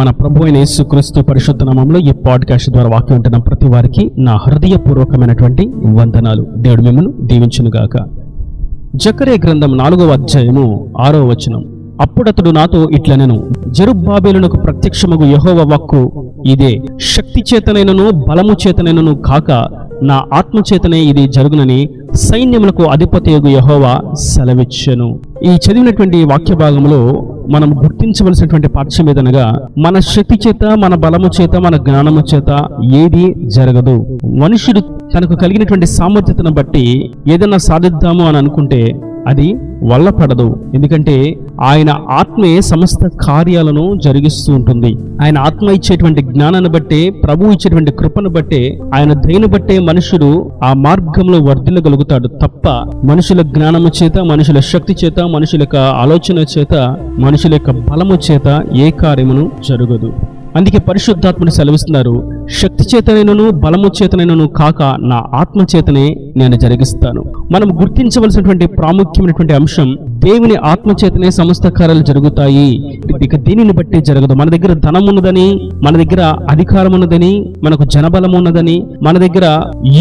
మన ప్రభు అయిన యేసుక్రీస్తు పరిశుద్ధ నామములో ఈ పాడ్కాస్ట్ ద్వారా వాక్యం ఉంటున్న ప్రతి వారికి నా హృదయపూర్వకమైనటువంటి వందనాలు. దేవుడు మిమ్మల్ని దీవించునుగాక. జకర్యా గ్రంథం 4వ అధ్యాయము 6వ వచనం. అప్పుడతడు నాతో ఇట్లనెను, జెరుబ్బాబెలునకు ప్రత్యక్షమగు యెహోవా వాక్కు ఇదే, శక్తి చేతనైనను బలము చేతనైనను కాక నా ఆత్మచేతనే ఇది జరుగునని సైన్యములకు అధిపతియగు యెహోవా సెలవిచ్చెను. ఈ చదివినటువంటి వాక్య భాగంలో మనం గుర్తించవలసినటువంటి పాఠ్యం ఏదనగా, మన శక్తి చేత, మన బలము చేత, మన జ్ఞానము చేత ఏది జరగదు. మనుషుడు తనకు కలిగినటువంటి సామర్థ్యతను బట్టి ఏదైనా సాధిద్దాము అని అనుకుంటే అది వల్లపడదు. ఎందుకంటే ఆయన ఆత్మే సమస్త కార్యాలను జరిగిస్తూ ఉంటుంది. ఆయన ఆత్మ ఇచ్చేటువంటి జ్ఞానాన్ని బట్టే, ప్రభు ఇచ్చేటువంటి కృపను బట్టే, ఆయన దయను బట్టే మనుషుడు ఆ మార్గంలో వర్ధిల్లగలుగుతాడు తప్ప మనుషుల జ్ఞానము చేత, మనుషుల శక్తి చేత, మనుషుల యొక్క ఆలోచన చేత, మనుషుల యొక్క బలము చేత ఏ కార్యమును జరగదు. అందుకే పరిశుద్ధాత్మను సెలవిస్తున్నారు, శక్తి చేతనైనను బలము చేతనైనను కాక నా ఆత్మ చేతనే నేను జరిగిస్తాను. మనం గుర్తించవలసినటువంటి ప్రాముఖ్యమైనటువంటి అంశం, దేవుని ఆత్మ చేతనే సమస్త కార్యాలు జరుగుతాయి. ఇక దీనిని బట్టి జరగదు. మన దగ్గర ధనం ఉన్నదని, మన దగ్గర అధికారం ఉన్నదని, మనకు జనబలం ఉన్నదని, మన దగ్గర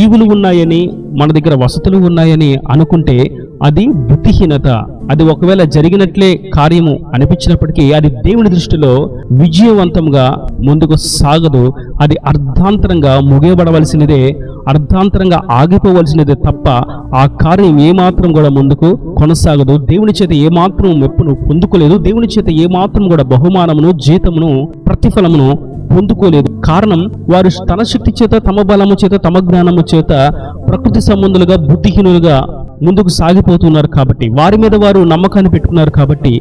ఈవులు ఉన్నాయని, మన దగ్గర వసతులు ఉన్నాయని అనుకుంటే అది బుద్ధిహీనత. అది ఒకవేళ జరిగినట్లే కార్యము అనిపించినప్పటికీ అది దేవుని దృష్టిలో విజయవంతంగా ముందుకు సాగదు. అది అర్ధాంతరంగా ముగియబడవలసినదే, అర్ధాంతరంగా ఆగిపోవలసినదే తప్ప ఆ కార్యం ఏమాత్రం కూడా ముందుకు కొనసాగదు. దేవుని చేత ఏమాత్రం మెప్పును పొందుకోలేదు. దేవుని చేత ఏమాత్రం కూడా బహుమానమును, జీతమును, ప్రతిఫలమును పొందుకోలేదు. కారణం, వారు తన శక్తి చేత, తమ బలము చేత, తమ జ్ఞానము చేత ప్రకృతి సంబంధులుగా, బుద్ధిహీనులుగా ముందుకు సాగిపోతున్నారు. కాబట్టి వారి మీద వారు నమ్మకాన్ని పెట్టుకున్నారు, కాబట్టి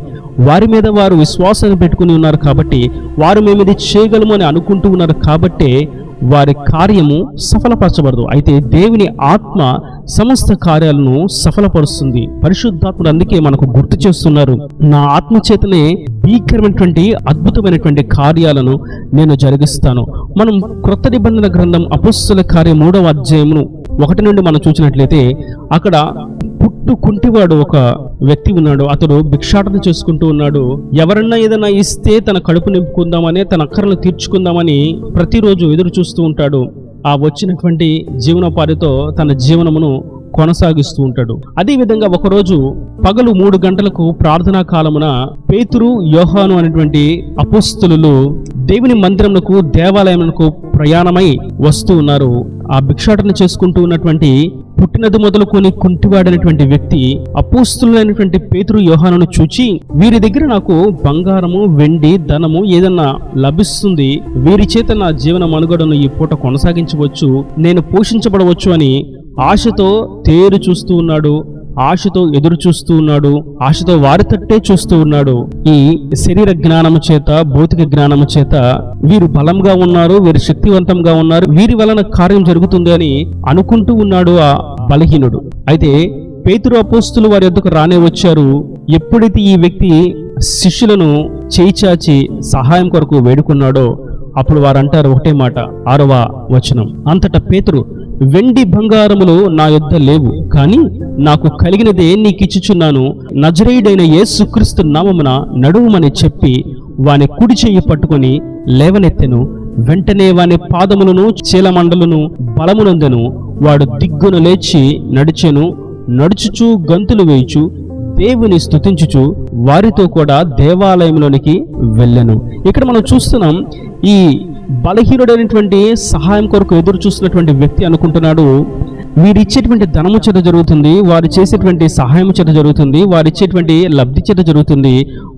వారి మీద వారు విశ్వాసాన్ని పెట్టుకుని ఉన్నారు, కాబట్టి వారు మేము ఇది చేయగలము అని అనుకుంటూ ఉన్నారు. కాబట్టి వారి కార్యము సఫలపరచబడదు. అయితే దేవుని ఆత్మ సమస్త కార్యాలను సఫలపరుస్తుంది. పరిశుద్ధాత్ముడు అందుకే మనకు గుర్తు చేస్తున్నారు, నా ఆత్మ చేతనే భీకరమైనటువంటి అద్భుతమైనటువంటి కార్యాలను నేను జరిగిస్తాను. మనం క్రొత్త నిబంధన గ్రంథం అపొస్తలుల కార్యం 3వ అధ్యాయమును 1 నుండి మనం చూసినట్లయితే, అక్కడ కుంటివాడు ఒక వ్యక్తి ఉన్నాడు. అతడు భిక్షాటన చేసుకుంటూ ఉన్నాడు. ఎవరన్నా ఏదైనా ఇస్తే తన కడుపు నింపుకుందామని, తన అక్కరలు తీర్చుకుందామని ప్రతిరోజు ఎదురు చూస్తూ ఉంటాడు. ఆ వచ్చినటువంటి జీవనోపాధితో తన జీవనమును కొనసాగిస్తూ ఉంటాడు. అదే విధంగా ఒకరోజు పగలు 3 గంటలకు ప్రార్థనా కాలమున పేతురు, యోహాను అనేటువంటి అపోస్తలులు దేవుని మందిరమునకు, దేవాలయమునకు ప్రయాణమై వస్తూ ఉన్నారు. ఆ భిక్షాటన చేసుకుంటూ ఉన్నటువంటి పుట్టినది మొదలుకొని కుంటివాడైనటువంటి వ్యక్తి అపోస్తలులైనటువంటి పేతురు, యోహానును చూచి, వీరి దగ్గర నాకు బంగారము, వెండి, ధనము ఏదన్నా లభిస్తుంది, వీరి చేత నా జీవన మనుగడను ఈ పూట కొనసాగించవచ్చు, నేను పోషించబడవచ్చు అని ఆశతో తేరు చూస్తూ ఉన్నాడు. ఆశతో ఎదురు చూస్తూ ఉన్నాడు. ఆశతో వారి తట్టే చూస్తూ ఉన్నాడు. ఈ శరీర జ్ఞానము చేత, భౌతిక జ్ఞానము చేత వీరు బలంగా ఉన్నారు, వీరు శక్తివంతంగా ఉన్నారు, వీరి వలన కార్యం జరుగుతుంది అని అనుకుంటూ ఉన్నాడు ఆ బలహీనుడు. అయితే పేతురు, అపోస్తలులు వారి యొద్దకు రానే వచ్చారు. ఎప్పుడైతే ఈ వ్యక్తి శిష్యులను చేయి చాచి సహాయం కొరకు వేడుకున్నాడో అప్పుడు వారు అంటారు ఒకటే మాట, 6వ వచనం. అంతటా పేతురు, వెండి బంగారములు నా యొద్ద లేవు, కానీ నాకు కలిగినదే నీకిచ్చుచున్నాను. నజరేయుడైన యేసుక్రీస్తు నామమున నడువుమని చెప్పి వాని కుడి చెయ్యి పట్టుకొని లేవనెత్తెను. వెంటనే వాని పాదములను, చీలమండలను బలమునందెను. వాడు దిగ్గున లేచి నడిచెను. నడుచుచు, గంతులు వేయుచు, దేవుని స్తుతించుచు వారితో కూడా దేవాలయంలోనికి వెళ్ళెను. ఇక్కడ మనం చూస్తున్నాం, ఈ బలహీనుడైనటువంటి సహాయం కొరకు ఎదురు చూస్తున్నటువంటి వ్యక్తి అనుకుంటున్నాడు, వీరిచ్చేటువంటి ధనము చేత జరుగుతుంది, వారు చేసేటువంటి సహాయం చేత జరుగుతుంది, వారు ఇచ్చేటువంటి లబ్ధి చేత జరుగుతుంది,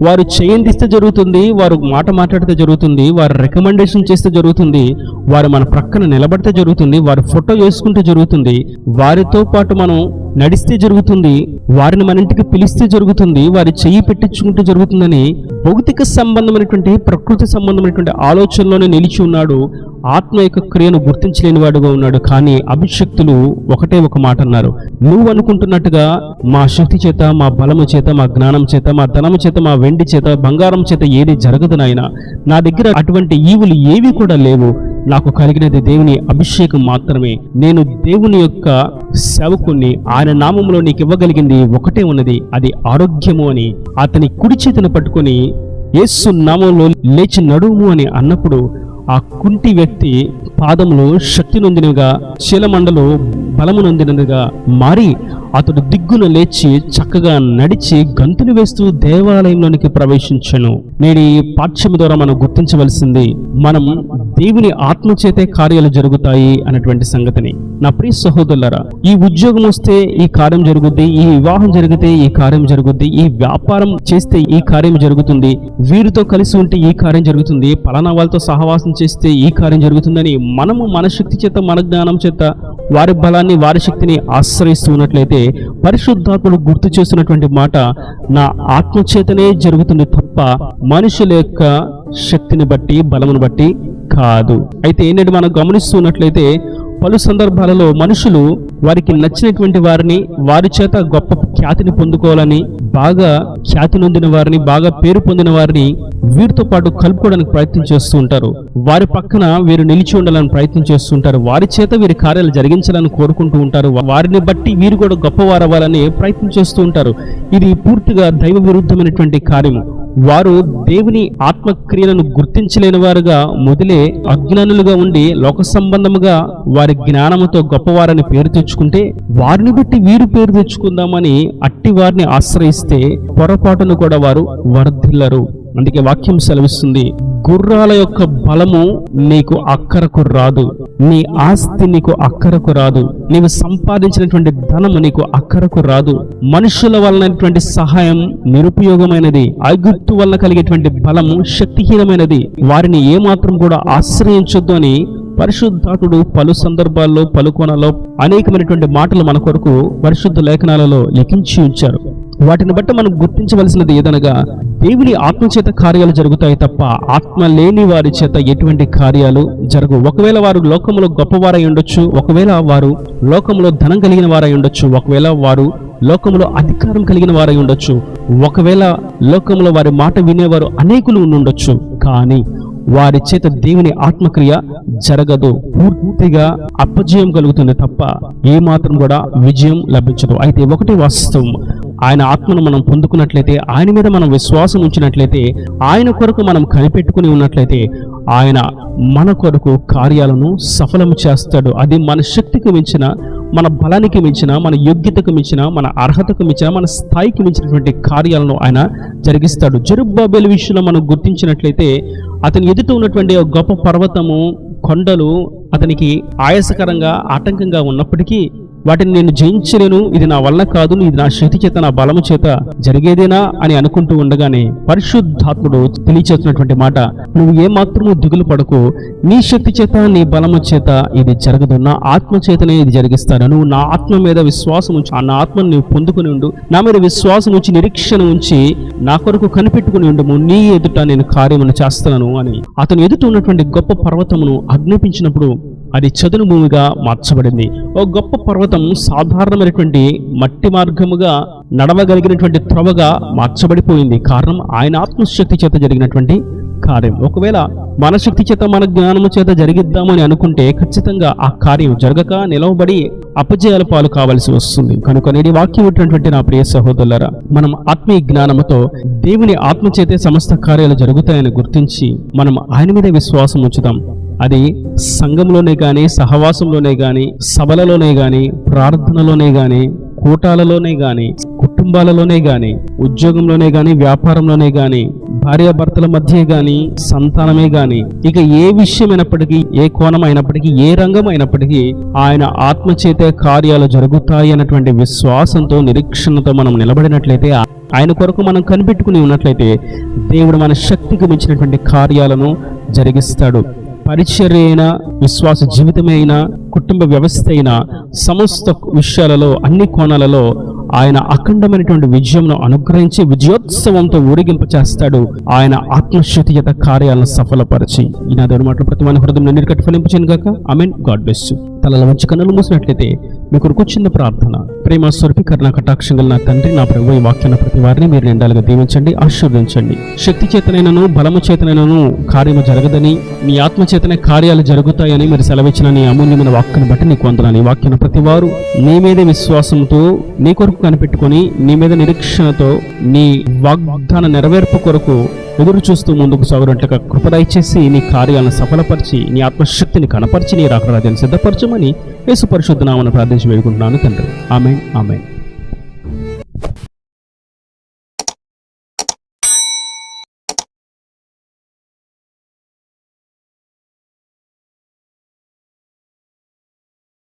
వారు చేయందిస్తే జరుగుతుంది, వారు మాట మాట్లాడితే జరుగుతుంది, వారు రికమెండేషన్ చేస్తే జరుగుతుంది, వారు మన ప్రక్కన నిలబడితే జరుగుతుంది, వారు ఫోటో వేసుకుంటే జరుగుతుంది, వారితో పాటు మనం నడిస్తే జరుగుతుంది, వారిని మన ఇంటికి పిలిస్తే జరుగుతుంది, వారి చెయ్యి పెట్టించుకుంటే జరుగుతుందని భౌతిక సంబంధమైనటువంటి, ప్రకృతి సంబంధమైనటువంటి ఆలోచనలోనే నిలిచి ఉన్నాడు. ఆత్మ యొక్క క్రియను గుర్తించలేని వాడుగా ఉన్నాడు. కానీ అభిషక్తులు ఒకటే ఒక మాట అన్నారు, నువ్వు అనుకుంటున్నట్టుగా మా శక్తి చేత, మా బలము చేత, మా జ్ఞానం చేత, మా ధనము చేత, మా వెండి చేత, బంగారం చేత ఏది జరగదు నాయనా. నా దగ్గర అటువంటి ఈవులు ఏవి కూడా లేవు. నాకు కలిగినది దేవుని అభిషేకం మాత్రమే. నేను దేవుని యొక్క సేవకుణ్ణి. ఆయన నామములో నీకు ఇవ్వగలిగింది ఒకటే ఉన్నది, అది ఆరోగ్యము అని అతని కుడి చేతిని పట్టుకొని యేసు నామములో లేచి నడుము అని అన్నప్పుడు ఆ కుంటి వ్యక్తి పాదములు శక్తి నొందినగా, శీలమండలు బలము నొందినగా మారి అతడు దిగ్గున లేచి చక్కగా నడిచి గంతులు వేస్తూ దేవాలయంలోనికి ప్రవేశించెను. నేడు ఈ పాఠ్యం ద్వారా మనం గుర్తించవలసింది, మనం దేవుని ఆత్మచేతే కార్యాలు జరుగుతాయి అన్నటువంటి సంగతిని. నా ప్రియ సహోదరులారా, ఈ ఉద్యోగం వస్తే ఈ కార్యం జరుగుద్ది, ఈ వివాహం జరిగితే ఈ కార్యం జరుగుద్ది, ఈ వ్యాపారం చేస్తే ఈ కార్యం జరుగుతుంది, వీరితో కలిసి ఉంటే ఈ కార్యం జరుగుతుంది, పలానా వాళ్ళతో సహవాసం చేస్తే ఈ కార్యం జరుగుతుందని మనము మన శక్తి చేత, మన జ్ఞానం చేత, వారి బలాన్ని, వారి శక్తిని ఆశ్రయిస్తూ ఉన్నట్లయితే పరిశుద్ధాత్ముడు గుర్తు చేస్తున్నటువంటి మాట, నా ఆత్మచేతనే జరుగుతుంది తప్ప మనుషుల యొక్క శక్తిని బట్టి, బలమును బట్టి కాదు. అయితే ఏంటంటే మనం గమనిస్తున్నట్లయితే పలు సందర్భాలలో మనుషులు వారికి నచ్చినటువంటి వారిని, వారి చేత గొప్ప ఖ్యాతిని పొందుకోవాలని, బాగా ఖ్యాతి నొందిన వారిని, బాగా పేరు పొందిన వారిని వీరితో పాటు కలుపుకోవడానికి ప్రయత్నం చేస్తూ ఉంటారు. వారి పక్కన వీరు నిలిచి ఉండాలని ప్రయత్నం చేస్తూ ఉంటారు. వారి చేత వీరి కార్యాలు జరిగించాలని కోరుకుంటూ ఉంటారు. వారిని బట్టి వీరు కూడా గొప్పవారు అవ్వాలని ప్రయత్నం చేస్తూ ఉంటారు. ఇది పూర్తిగా దైవ విరుద్ధమైనటువంటి కార్యము. వారు దేవుని ఆత్మక్రియలను గుర్తించలేని వారుగా, మొదలే అజ్ఞానులుగా ఉండి లోక సంబంధముగా వారి జ్ఞానముతో గొప్పవారని పేరు తెచ్చుకుంటే, వారిని బట్టి వీరు పేరు తెచ్చుకుందామని అట్టి వారిని ఆశ్రయిస్తే పొరపాటును కూడా వారు వర్ధిల్లరు. అందుకే వాక్యం సెలవిస్తుంది, గుర్రాల యొక్క బలము నీకు అక్కరకు రాదు, నీ ఆస్తి నీకు అక్కరకు రాదు, నీవు సంపాదించినటువంటి ధనము నీకు అక్కరకు రాదు, మనుషుల వలనటువంటి సహాయం నిరుపయోగమైనది, ఐగుప్తు వలన కలిగేటువంటి బలము శక్తిహీనమైనది, వారిని ఏమాత్రం కూడా ఆశ్రయించొద్దు అని పరిశుద్ధాత్ముడు పలు సందర్భాల్లో, పలు కోణాల్లో అనేకమైనటువంటి మాటలు మన కొరకు పరిశుద్ధ లేఖనాలలో లిఖించి ఉంచారు. వాటిని బట్టి మనం గుర్తించవలసినది ఏదనగా, దేవుని ఆత్మచేత కార్యాలు జరుగుతాయి తప్ప ఆత్మ లేని వారి చేత ఎటువంటి కార్యాలు జరగవు. ఒకవేళ వారు లోకంలో గొప్పవారై ఉండొచ్చు, ఒకవేళ వారు లోకంలో ధనం కలిగిన వారై ఉండొచ్చు, ఒకవేళ వారు లోకంలో అధికారం కలిగిన వారై ఉండొచ్చు, ఒకవేళ లోకంలో వారి మాట వినేవారు అనేకులు ఉండొచ్చు, కానీ వారి చేత దేవుని ఆత్మక్రియ జరగదు. పూర్తిగా అపజయం కలుగుతుంది తప్ప ఏమాత్రం కూడా విజయం లభించదు. అయితే ఒకటి వాస్తవం, ఆయన ఆత్మను మనం పొందుకున్నట్లయితే, ఆయన మీద మనం విశ్వాసం ఉంచినట్లయితే, ఆయన కొరకు మనం కనిపెట్టుకుని ఉన్నట్లయితే, ఆయన మన కొరకు కార్యాలను సఫలము చేస్తాడు. అది మన శక్తికి మించిన, మన బలానికి మించిన, మన యోగ్యతకు మించిన, మన అర్హతకు మించిన, మన స్థాయికి మించినటువంటి కార్యాలను ఆయన జరిగిస్తాడు. జెరుబ్బాబెలు విషయంలో మనం గుర్తించినట్లయితే, అతని ఎదుట ఉన్నటువంటి గొప్ప పర్వతము, కొండలు అతనికి ఆయాసకరంగా, ఆటంకంగా ఉన్నప్పటికీ వాటిని నేను జయించలేను, ఇది నా వల్ల కాదు, ఇది నా శక్తి చేత, నా బలము చేత జరిగేదేనా అని అనుకుంటూ ఉండగానే పరిశుద్ధాత్ముడు తెలియచేస్తున్నటువంటి మాట, నువ్వు ఏమాత్రము దిగులు పడకు, నీ శక్తి చేత, నీ బలము చేత ఇది జరగదు, నా ఆత్మ చేతనే ఇది జరిగిస్తాను. నువ్వు నా ఆత్మ మీద విశ్వాసం ఉంచి, నా ఆత్మను నువ్వు పొందుకుని ఉండు, నా మీద విశ్వాసం ఉంచి, నిరీక్షణ ఉంచి, నా కొరకు కనిపెట్టుకుని ఉండము, నీ ఎదుట నేను కార్యమును చేస్తాను అని. అతను ఎదుట ఉన్నటువంటి గొప్ప పర్వతమును ఆజ్ఞాపించినప్పుడు అది చదును భూమిగా మార్చబడింది. ఓ గొప్ప పర్వతం సాధారణమైనటువంటి మట్టి మార్గముగా నడవగలిగినటువంటి త్రవగా మార్చబడిపోయింది. కారణం ఆయన ఆత్మశక్తి చేత జరిగినటువంటి కార్యం. ఒకవేళ మన శక్తి చేత, మన జ్ఞానము చేత జరిగిద్దామని అనుకుంటే ఖచ్చితంగా ఆ కార్యం జరగక నిలవబడి అపజయాల పాలు కావాల్సి వస్తుంది. కనుక నేటి వాక్యం ఉన్నటువంటి నా ప్రియ సహోదరులారా, మనం ఆత్మీయ జ్ఞానముతో దేవుని ఆత్మచేతే సమస్త కార్యాలు జరుగుతాయని గుర్తించి మనం ఆయన మీద విశ్వాసం ఉంచుదాం. అది సంఘంలోనే కానీ, సహవాసంలోనే కానీ, సభలలోనే కానీ, ప్రార్థనలోనే కానీ, కూటాలలోనే కానీ, కుటుంబాలలోనే కానీ, ఉద్యోగంలోనే కానీ, వ్యాపారంలోనే కానీ, భార్యాభర్తల మధ్య కానీ, సంతానమే కానీ, ఇక ఏ విషయమైనప్పటికీ, ఏ కోణం అయినప్పటికీ, ఏ రంగం అయినప్పటికీ ఆయన ఆత్మచేతే కార్యాలు జరుగుతాయి అన్నటువంటి విశ్వాసంతో, నిరీక్షణతో మనం నిలబడినట్లయితే, ఆయన కొరకు మనం కనిపెట్టుకుని ఉన్నట్లయితే దేవుడు మన శక్తికి మించినటువంటి కార్యాలను జరిగిస్తాడు. పరిచర్య అయినా, విశ్వాస జీవితమే అయినా, కుటుంబ వ్యవస్థ అయినా, సమస్త విషయాలలో, అన్ని కోణాలలో ఆయన అఖండమైనటువంటి విజయంను అనుగ్రహించి విజయోత్సవంతో ఊరేగింపు చేస్తాడు. ఆయన ఆత్మశక్తి చేత కార్యాలను సఫలపరిచి ఈయన దేవుని మాటలు ప్రతి మన హృదయంలో నీరు ఫలింపచేయను గాక. ఆమేన్. God bless you. తలల వంచి కన్నులు మూసినట్లయితే మీ కొరకు చిన్న ప్రార్థన. ప్రేమ స్వరూపి కరుణ కటాక్షంగా నా తండ్రి, నా ప్రభు ఈ వాక్యాన్ని ప్రతి వారిని మీరు నిండాలుగా దీవించండి, ఆశీర్వదించండి. శక్తి చేతనైనను బలము చేతనైనను కార్యము జరగదని, నీ ఆత్మ చేతనే కార్యాలు జరుగుతాయని మీరు సెలవిచ్చిన నీ అమూల్యమైన వాక్యాన్ని బట్టి నీకు వందనాలు. ఈ వాక్యాన్ని ప్రతి వారు నీ మీదే విశ్వాసంతో నీ కొరకు కనిపెట్టుకొని, నీ మీద నిరీక్షణతో, నీ వాగ్దాన నెరవేర్పు కొరకు ఎదురు చూస్తూ ముందుకు సాగునట్లుగా కృప దయచేసి నీ కార్యాలను సఫలపరిచి, నీ ఆత్మశక్తిని కనపరిచి, నీ రాకడ రాజ్యాన్ని సిద్ధపరచమని యేసు పరిశుద్ధ నామమున ప్రార్థించి వేడుకుంటున్నాను తండ్రి. ఆమేన్, ఆమేన్.